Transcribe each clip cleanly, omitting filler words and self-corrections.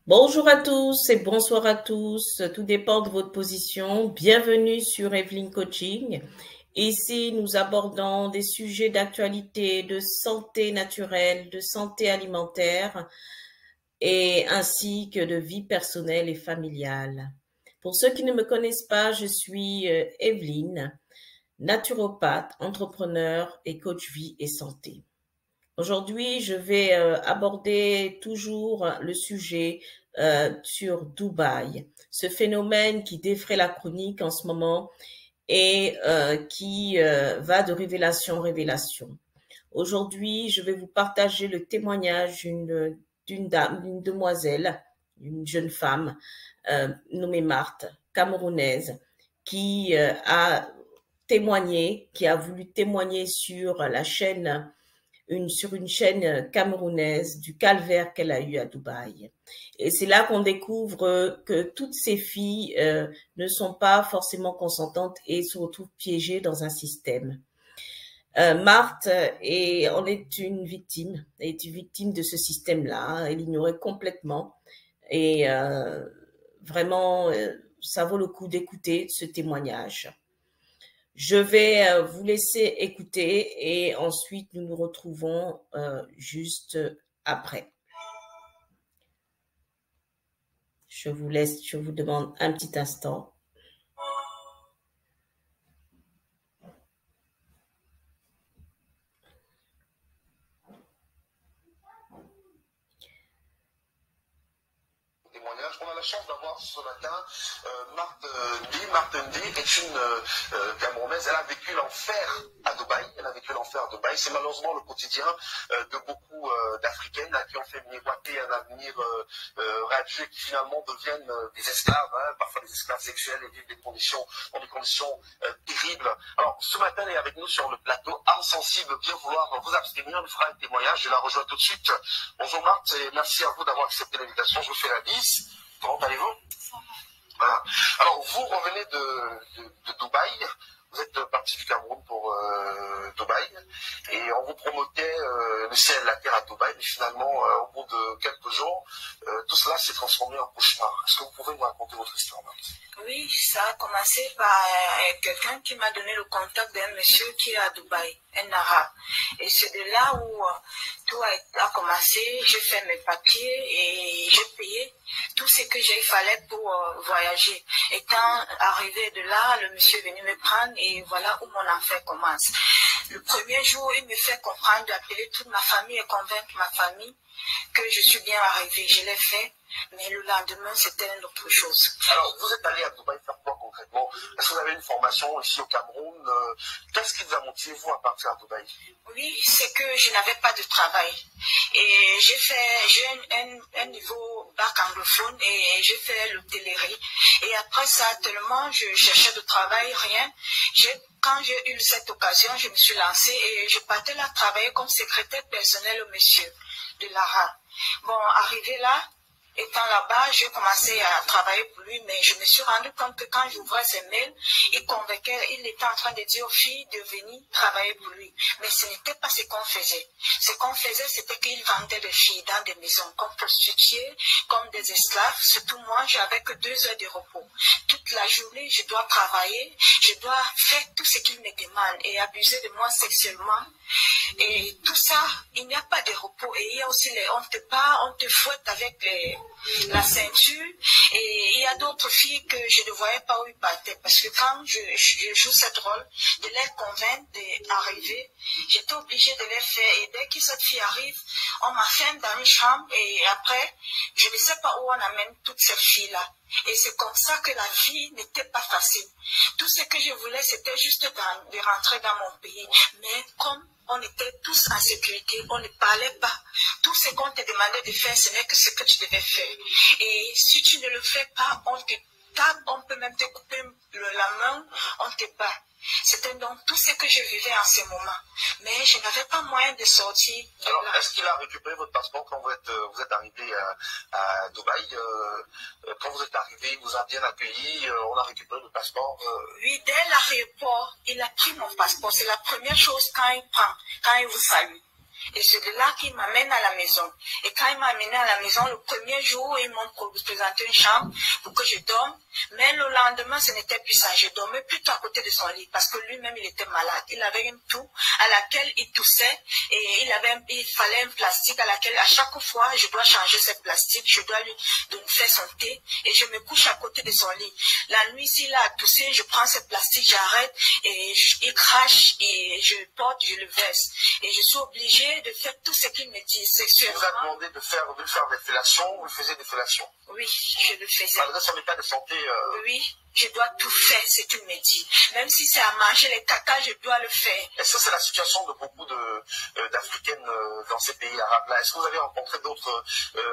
Bonjour à tous et bonsoir à tous. Tout dépend de votre position. Bienvenue sur Evelyn Coaching. Ici, nous abordons des sujets d'actualité, de santé naturelle, de santé alimentaire et ainsi que de vie personnelle et familiale. Pour ceux qui ne me connaissent pas, je suis Evelyne, naturopathe, entrepreneur et coach vie et santé. Aujourd'hui, je vais aborder toujours le sujet sur Dubaï, ce phénomène qui défraie la chronique en ce moment et qui va de révélation en révélation. Aujourd'hui, je vais vous partager le témoignage d'une dame, d'une demoiselle, une jeune femme nommée Marthe, camerounaise, qui a témoigné, qui a voulu témoigner sur la chaîne sur une chaîne camerounaise du calvaire qu'elle a eu à Dubaï. Et c'est là qu'on découvre que toutes ces filles ne sont pas forcément consentantes et se retrouvent piégées dans un système. Marthe en est une victime de ce système-là. Elle ignorait complètement et vraiment, ça vaut le coup d'écouter ce témoignage. Je vais vous laisser écouter et ensuite nous nous retrouvons juste après. Je vous demande un petit instant. On a la chance d'avoir ce matin Marthe Ndi est une Camerounaise. Elle a vécu l'enfer à Dubaï. C'est malheureusement le quotidien de beaucoup d'Africaines qui ont fait miroiter un avenir radieux qui finalement deviennent des esclaves, parfois des esclaves sexuels et vivent dans des conditions terribles. Alors ce matin, elle est avec nous sur le plateau. Âme sensible, bien vouloir vous abstenir, nous fera un témoignage. Je la rejoins tout de suite. Bonjour Marthe et merci à vous d'avoir accepté l'invitation. Je vous fais la bise. Comment allez-vous? Voilà. Alors, vous revenez de Dubaï. Vous êtes parti du Cameroun pour Dubaï. Et on vous promettait le ciel et la terre à Dubaï. Mais finalement, au bout de quelques jours, tout cela s'est transformé en cauchemar. Est-ce que vous pouvez nous raconter votre histoire, Marthe? Oui, ça a commencé par quelqu'un qui m'a donné le contact d'un monsieur qui est à Dubaï, un arabe. Et c'est de là où tout a commencé. J'ai fait mes papiers et j'ai payé tout ce que il fallait pour voyager. Étant arrivé de là, le monsieur est venu me prendre et voilà où mon enfer commence. Le premier jour, il me fait comprendre d'appeler toute ma famille et convaincre ma famille que je suis bien arrivée. Je l'ai fait, mais le lendemain, c'était une autre chose. Alors, vous êtes allé à Dubaï faire quoi concrètement? Est-ce que vous avez une formation ici au Cameroun? Qu'est-ce qui vous a motivé, vous, à partir à Dubaï? Oui, c'est que je n'avais pas de travail. Et j'ai un niveau bac anglophone et j'ai fait l'hôtellerie. Et après ça, tellement je cherchais de travail, rien. Quand j'ai eu cette occasion, je me suis lancée et je partais là travailler comme secrétaire personnel au monsieur de l'ARA. Bon, arrivé là, étant là-bas, j'ai commencé à travailler pour lui, mais je me suis rendu compte que quand j'ouvrais ses mails, il était en train de dire aux filles de venir travailler pour lui. Mais ce n'était pas ce qu'on faisait. Ce qu'on faisait, c'était qu'il vendait des filles dans des maisons, comme prostituées, comme des esclaves. Surtout moi, j'avais que 2 heures de repos. Toute la journée, je dois travailler, je dois faire tout ce qu'il me demande et abuser de moi sexuellement. Et tout ça, il n'y a pas de repos. Et il y a aussi on te bat, on te fouette avec la ceinture. Et il y a d'autres filles que je ne voyais pas où ils partaient. Parce que quand je joue cette rôle, de les convaincre d'arriver, j'étais obligée de les faire. Et dès que cette fille arrive, on m'enferme dans une chambre. Et après, je ne sais pas où on amène toutes ces filles-là. Et c'est comme ça que la vie n'était pas facile. Tout ce que je voulais, c'était juste de rentrer dans mon pays. Mais comme on était tous en sécurité, on ne parlait pas. Tout ce qu'on te demandait de faire, ce n'est que ce que tu devais faire. Et si tu ne le fais pas, on te tape, on peut même te couper la main, on te bat. C'était donc tout ce que je vivais en ce moment. Mais je n'avais pas moyen de sortir. Alors, est-ce qu'il a récupéré votre passeport quand vous êtes arrivé à Dubaï? Quand vous êtes arrivé, il vous a bien accueilli, on a récupéré le passeport? Oui, dès l'aéroport, il a pris mon passeport. C'est la première chose quand il prend, quand il vous salue. Et c'est de là qu'il m'amène à la maison. Et quand il m'a amené à la maison, le premier jour, ils m'ont présenté une chambre pour que je dorme. Mais le lendemain, ce n'était plus ça. Je dormais plutôt à côté de son lit parce que lui-même, il était malade. Il avait une toux à laquelle il toussait et il fallait un plastique à laquelle, à chaque fois, je dois changer ce plastique. Je dois lui faire son thé et je me couche à côté de son lit. La nuit, s'il a toussé, je prends ce plastique, j'arrête et il crache et je le porte, je le verse. Et je suis obligée de faire tout ce qu'il me dit sexuellement. Il vous a demandé de faire des fellations, vous faisiez des fellations? Oui, je le faisais. Malgré son état de santé. Oui, je dois tout faire ce qu'il me dit. Même si c'est à manger les caca, je dois le faire. Est-ce que c'est la situation de beaucoup d'Africaines dans ces pays arabes-là? Est-ce que vous avez rencontré d'autres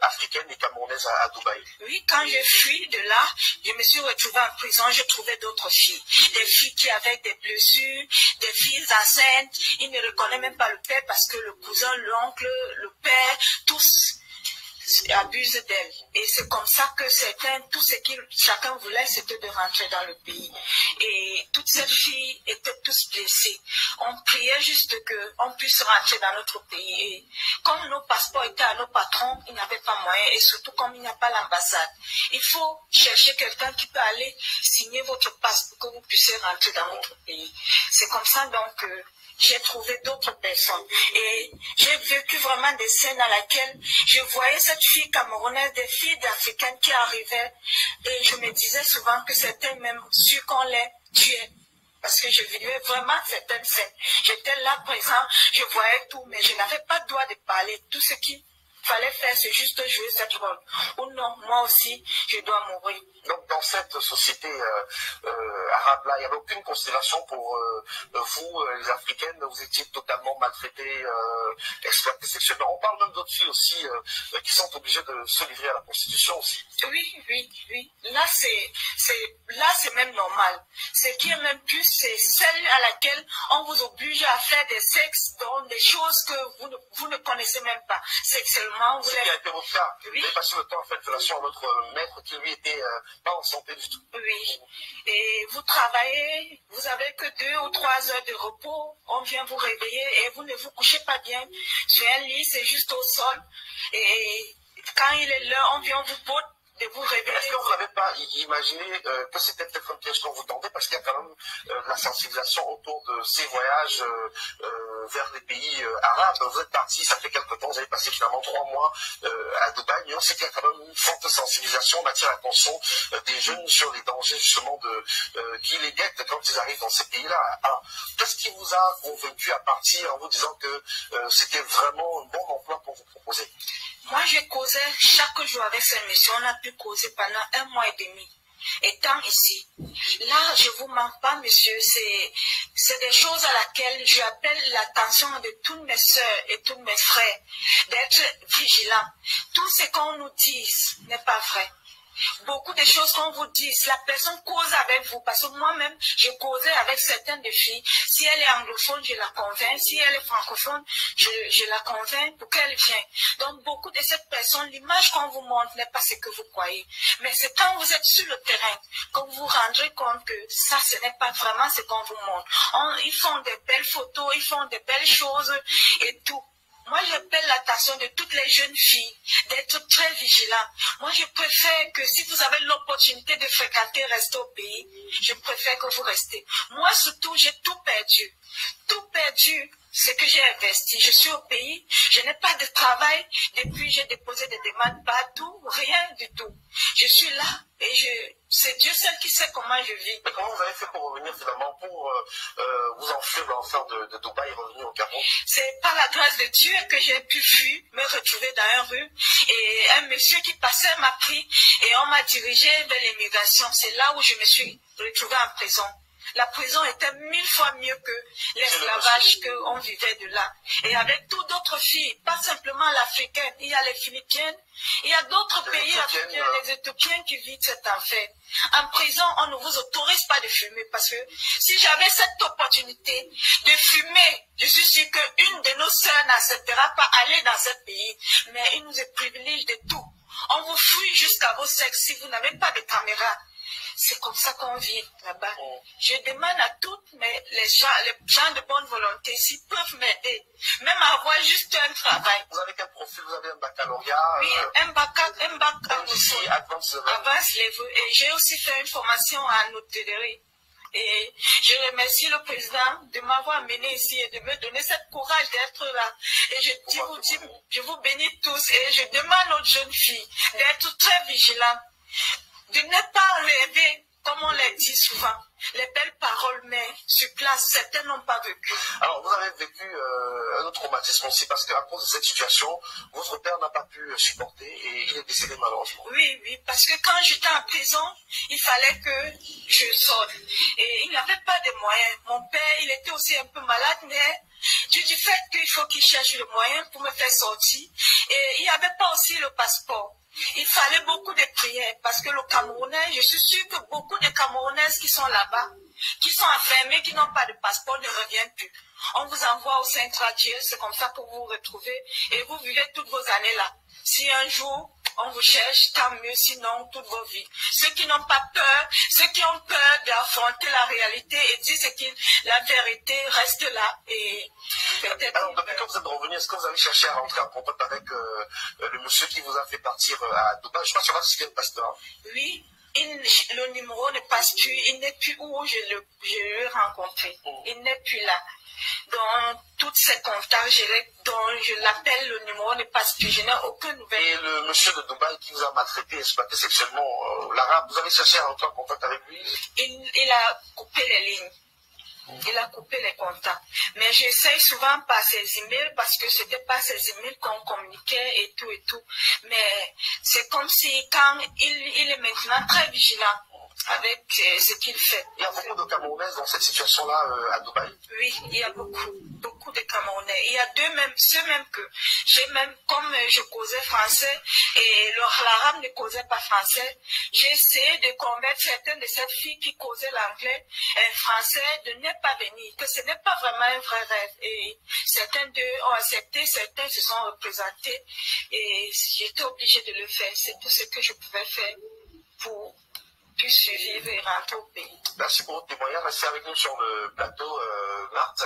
Africaines et Camerounaises à Dubaï? Oui, quand je fuis de là, je me suis retrouvée en prison, je trouvais d'autres filles. Des filles qui avaient des blessures, des filles enceintes. Ils ne reconnaissent même pas le père parce que le cousin, l'oncle, le père, tous abusent d'elle. Et c'est comme ça que certains, tout ce que chacun voulait, c'était de rentrer dans le pays. Et toutes ces filles étaient tous blessées. On priait juste qu'on puisse rentrer dans notre pays. Et comme nos passeports étaient à nos patrons, ils n'avaient pas moyen. Et surtout comme il n'y a pas l'ambassade. Il faut chercher quelqu'un qui peut aller signer votre passeport pour que vous puissiez rentrer dans notre pays. C'est comme ça donc j'ai trouvé d'autres personnes. Et j'ai vécu vraiment des scènes à laquelle je voyais cette fille camerounaise, des filles africaines qui arrivaient. Et je me disais souvent que c'était même sûr qu'on les tuait. Parce que je vivais vraiment certaines scènes. J'étais là présent, je voyais tout, mais je n'avais pas le droit de parler. Tout ce qu'il fallait faire, c'est juste jouer cette rôle. Ou non, moi aussi, je dois mourir. Donc dans cette société arabe-là, il n'y avait aucune considération pour vous, les Africaines, vous étiez totalement maltraitées, exploitées sexuellement. On parle même d'autres filles aussi qui sont obligées de se livrer à la prostitution aussi. Oui, oui, oui. Là, c'est même normal. Ce qui est même plus, c'est celle à laquelle on vous oblige à faire des sexes, dans des choses que vous ne connaissez même pas. Sexuellement, vous avez... qui a été votre cas. Oui. Vous avez passé le temps à faire relation à votre maître qui lui était pas en santé du tout. Oui. Et vous travaillez, vous avez que 2 ou 3 heures de repos, on vient vous réveiller et vous ne vous couchez pas bien sur un lit, c'est juste au sol. Et quand il est l'heure, on vient vous porter de vous réveiller. Est-ce que vous n'avez pas imaginé que c'était peut-être un piège qu'on vous tendait, parce qu'il y a quand même la sensibilisation autour de ces voyages vers les pays arabes. Vous êtes parti, ça fait quelque temps, vous avez passé finalement 3 mois à Dubaï, mais on sait qu'il y a quand même une forte sensibilisation, on attire l'attention des jeunes sur les dangers justement qui les guettent quand ils arrivent dans ces pays-là. Alors, qu'est-ce qui vous a convaincu à partir en vous disant que c'était vraiment un bon emploi pour vous proposer? Moi, je causais chaque jour avec ces messieurs. On a pu causer pendant 1 mois et demi. Étant ici, là, je ne vous mens pas, monsieur, c'est des choses à laquelle j'appelle l'attention de toutes mes soeurs et tous mes frères, d'être vigilants. Tout ce qu'on nous dit n'est pas vrai. Beaucoup de choses qu'on vous dit, la personne cause avec vous, parce que moi-même, j'ai causé avec certaines des filles. Si elle est anglophone, je la convainc. Si elle est francophone, je la convainc pour qu'elle vienne. Donc, beaucoup de cette personne, l'image qu'on vous montre n'est pas ce que vous croyez. Mais c'est quand vous êtes sur le terrain que vous vous rendrez compte que ça, ce n'est pas vraiment ce qu'on vous montre. Ils font des belles photos, ils font des belles choses et tout. Moi, j'appelle l'attention de toutes les jeunes filles d'être très vigilantes. Moi, je préfère que si vous avez l'opportunité de fréquenter, rester au pays, je préfère que vous restez. Moi, surtout, j'ai tout perdu. Tout perdu, ce que j'ai investi. Je suis au pays, je n'ai pas de travail. Depuis, j'ai déposé des demandes partout, rien du tout. Je suis là et c'est Dieu seul qui sait comment je vis. Mais comment vous avez fait pour revenir finalement, pour vous enfuir de l'enfer de Dubaï et revenir au Cameroun? C'est par la grâce de Dieu que j'ai pu fuir, me retrouver dans une rue. Et un monsieur qui passait m'a pris et on m'a dirigé vers l'immigration. C'est là où je me suis retrouvée en prison. La prison était 1000 fois mieux que l'esclavage qu'on vivait de là. Et avec toutes d'autres filles, pas simplement l'africaine, il y a les Philippines, il y a d'autres pays africains, les Éthiopiens qui vivent cet enfer. En prison, on ne vous autorise pas de fumer parce que si j'avais cette opportunité de fumer, je suis sûre qu'une de nos sœurs n'acceptera pas aller dans ce pays. Mais il nous privilège de tout. On vous fouille jusqu'à vos sexes si vous n'avez pas de caméra. C'est comme ça qu'on vit là-bas. Je demande à toutes les gens de bonne volonté s'ils peuvent m'aider, même à avoir juste un travail. Vous avez quel profil? Vous avez un baccalauréat? Oui, un bac ici, advance level. Et j'ai aussi fait une formation en hôtellerie. Et je remercie le président de m'avoir amené ici et de me donner ce courage d'être là. Et je vous bénis tous et je demande aux jeunes filles d'être très vigilantes, de ne pas enlever, comme on l'a dit souvent, les belles paroles, mais sur place, certains n'ont pas vécu. Alors, vous avez vécu un autre traumatisme aussi, parce qu'à cause de cette situation, votre père n'a pas pu supporter et il est décédé malheureusement. Oui, parce que quand j'étais en prison, il fallait que je sorte. Et il n'avait pas de moyens. Mon père, il était aussi un peu malade, mais du fait qu'il faut qu'il cherche le moyen pour me faire sortir. Et il n'y avait pas aussi le passeport. Il fallait beaucoup de prières parce que le Camerounais, je suis sûre que beaucoup de Camerounaises qui sont là-bas, qui sont enfermées, qui n'ont pas de passeport, ne reviennent plus. On vous envoie au Saint-Radier, c'est comme ça que vous vous retrouvez et vous vivez toutes vos années là. Si un jour on vous cherche, tant mieux, sinon toute vos vies. Ceux qui n'ont pas peur, ceux qui ont peur d'affronter la réalité et dire que la vérité reste là. Et alors, depuis que vous êtes revenu, est-ce que vous avez cherché à rentrer en contact avec le monsieur qui vous a fait partir à Dubaï? Je ne sais pas si c'est un pasteur. Oui. Le numéro ne passe plus, il n'est plus où je l'ai rencontré. Il n'est plus là. Dans toutes ces contacts, dont je l'appelle, le numéro ne passe plus. Je n'ai aucune nouvelle. Et le monsieur de Dubaï qui vous a maltraité, exploité sexuellement, l'arabe, vous avez cherché à rentrer en contact avec lui? Il a coupé les lignes. Il a coupé les contacts. Mais j'essaye souvent par ses emails parce que c'était pas ses emails qu'on communiquait et tout et tout. Mais c'est comme si quand il est maintenant très vigilant avec ce qu'il fait. Il y a beaucoup de Camerounaises dans cette situation-là à Dubaï? Oui, il y a beaucoup de Camerounais. Il y a ceux même que j'ai même, comme je causais français et l'arabe ne causait pas français, j'ai essayé de convaincre certaines de ces filles qui causaient l'anglais et français de ne pas venir, que ce n'est pas vraiment un vrai rêve. Et certains d'eux ont accepté, certains se sont représentés et j'étais obligée de le faire. C'est tout ce que je pouvais faire pour survivre et rentrer au pays. Merci pour votre témoignage. Restez avec nous sur le plateau, Marthe.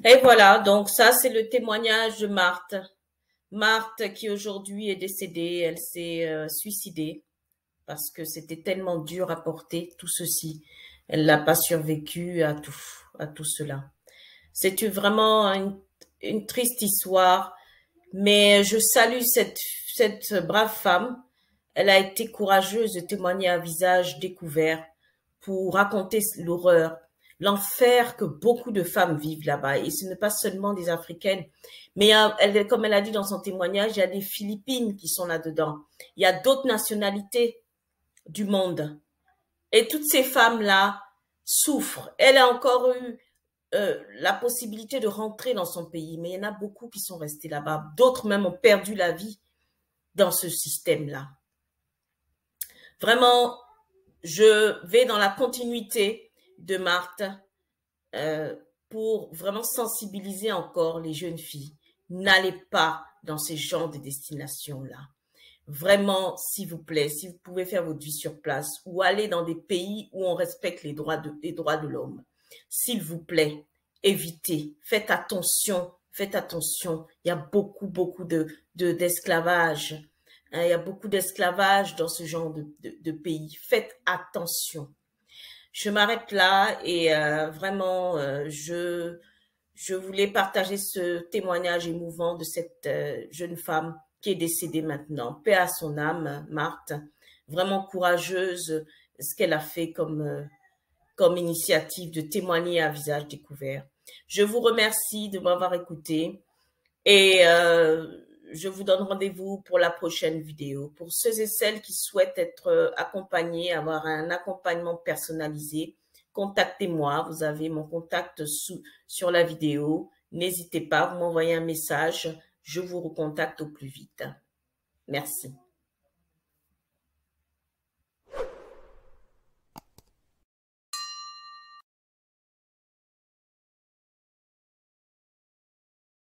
Et voilà, donc ça c'est le témoignage de Marthe. Marthe qui aujourd'hui est décédée, elle s'est suicidée parce que c'était tellement dur à porter tout ceci. Elle n'a pas survécu à tout cela. C'est vraiment une triste histoire, mais je salue cette brave femme. Elle a été courageuse de témoigner à visage découvert pour raconter l'horreur, l'enfer que beaucoup de femmes vivent là-bas. Et ce n'est pas seulement des Africaines, mais comme elle a dit dans son témoignage, il y a des Philippines qui sont là-dedans. Il y a d'autres nationalités du monde. Et toutes ces femmes-là souffrent. Elle a encore eu la possibilité de rentrer dans son pays, mais il y en a beaucoup qui sont restés là-bas. D'autres même ont perdu la vie dans ce système-là. Vraiment, je vais dans la continuité de Marthe pour vraiment sensibiliser encore les jeunes filles. N'allez pas dans ces genres de destinations-là. Vraiment, s'il vous plaît, si vous pouvez faire votre vie sur place ou aller dans des pays où on respecte les droits de l'homme, s'il vous plaît, évitez, faites attention. Il y a beaucoup d'esclavage. Il y a beaucoup d'esclavage dans ce genre de pays. Faites attention. Je m'arrête là et vraiment, je voulais partager ce témoignage émouvant de cette jeune femme qui est décédée maintenant. Paix à son âme, Marthe. Vraiment courageuse, ce qu'elle a fait comme initiative de témoigner à visage découvert. Je vous remercie de m'avoir écouté et je vous donne rendez-vous pour la prochaine vidéo. Pour ceux et celles qui souhaitent être accompagnés, avoir un accompagnement personnalisé, contactez-moi. Vous avez mon contact sur la vidéo. N'hésitez pas, vous m'envoyez un message. Je vous recontacte au plus vite. Merci.